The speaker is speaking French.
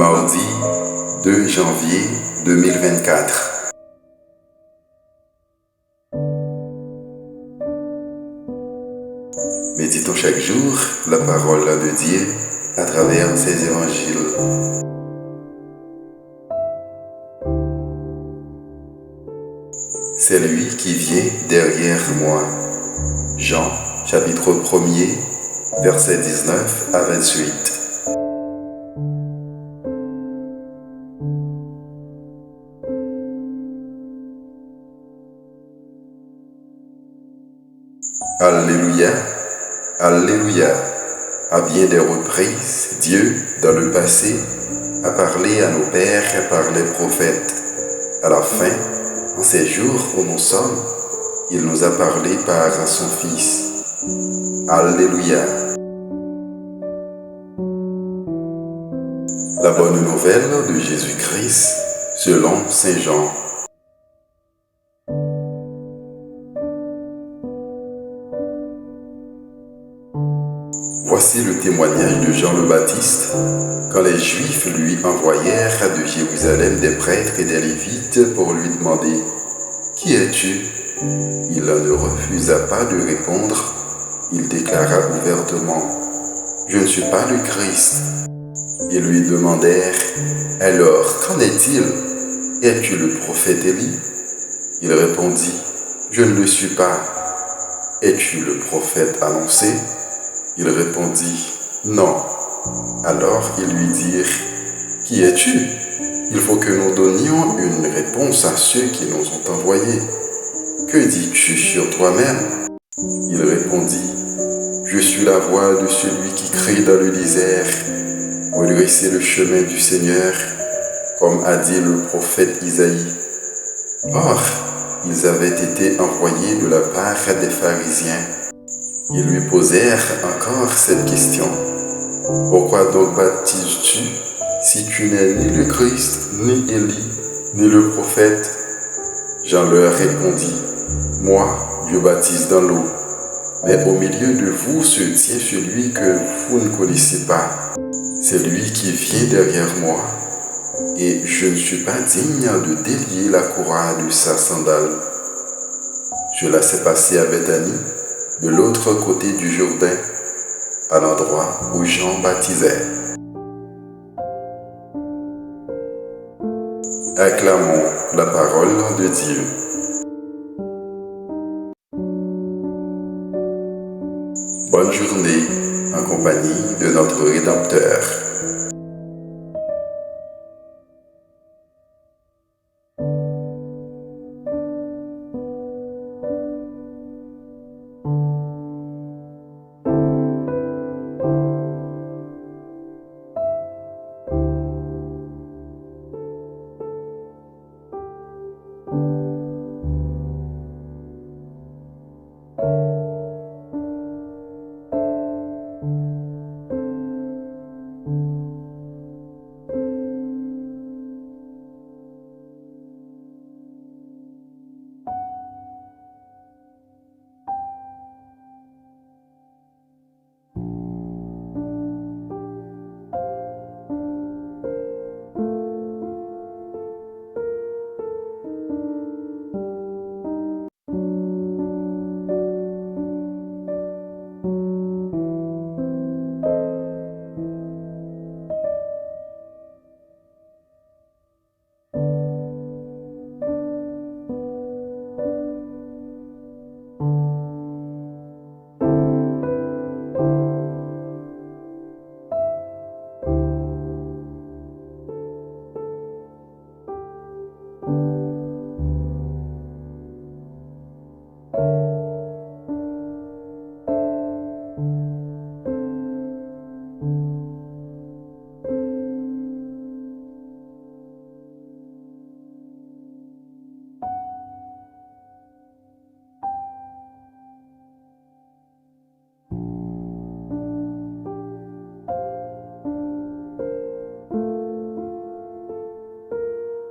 Mardi 2 janvier 2024. Méditons chaque jour la parole de Dieu à travers ses évangiles. C'est lui qui vient derrière moi. Jean, chapitre 1er, versets 19 à 28. Alléluia, Alléluia. À bien des reprises, Dieu, dans le passé, a parlé à nos pères par les prophètes. À la fin, en ces jours où nous sommes, il nous a parlé par son Fils. Alléluia. La bonne nouvelle de Jésus-Christ selon Saint Jean. Voici le témoignage de Jean le Baptiste, quand les Juifs lui envoyèrent de Jérusalem des prêtres et des Lévites pour lui demander « Qui es-tu » Il ne refusa pas de répondre. Il déclara ouvertement « Je ne suis pas le Christ ». Ils lui demandèrent « Alors, qu'en est-il? Es-tu le prophète Élie » Il répondit « Je ne le suis pas. Es-tu le prophète annoncé » Il répondit « Non ». Alors ils lui dirent « Qui es-tu » Il faut que nous donnions une réponse à ceux qui nous ont envoyés. Que dis-tu sur toi-même? Il répondit « Je suis la voix de celui qui crie dans le désert. Redressez le chemin du Seigneur, comme a dit le prophète Isaïe. » Or, ils avaient été envoyés de la part des pharisiens. Ils lui posèrent encore cette question. « Pourquoi donc baptises-tu si tu n'es ni le Christ, ni Élie, ni le prophète ?» Jean leur répondit. « Moi, je baptise dans l'eau, mais au milieu de vous se tient celui que vous ne connaissez pas. C'est lui qui vient derrière moi, et je ne suis pas digne de délier la courroie de sa sandale. » Cela s'est passé à Béthanie, de l'autre côté du Jourdain, à l'endroit où Jean baptisait. Acclamons la parole de Dieu. Bonne journée en compagnie de notre Rédempteur.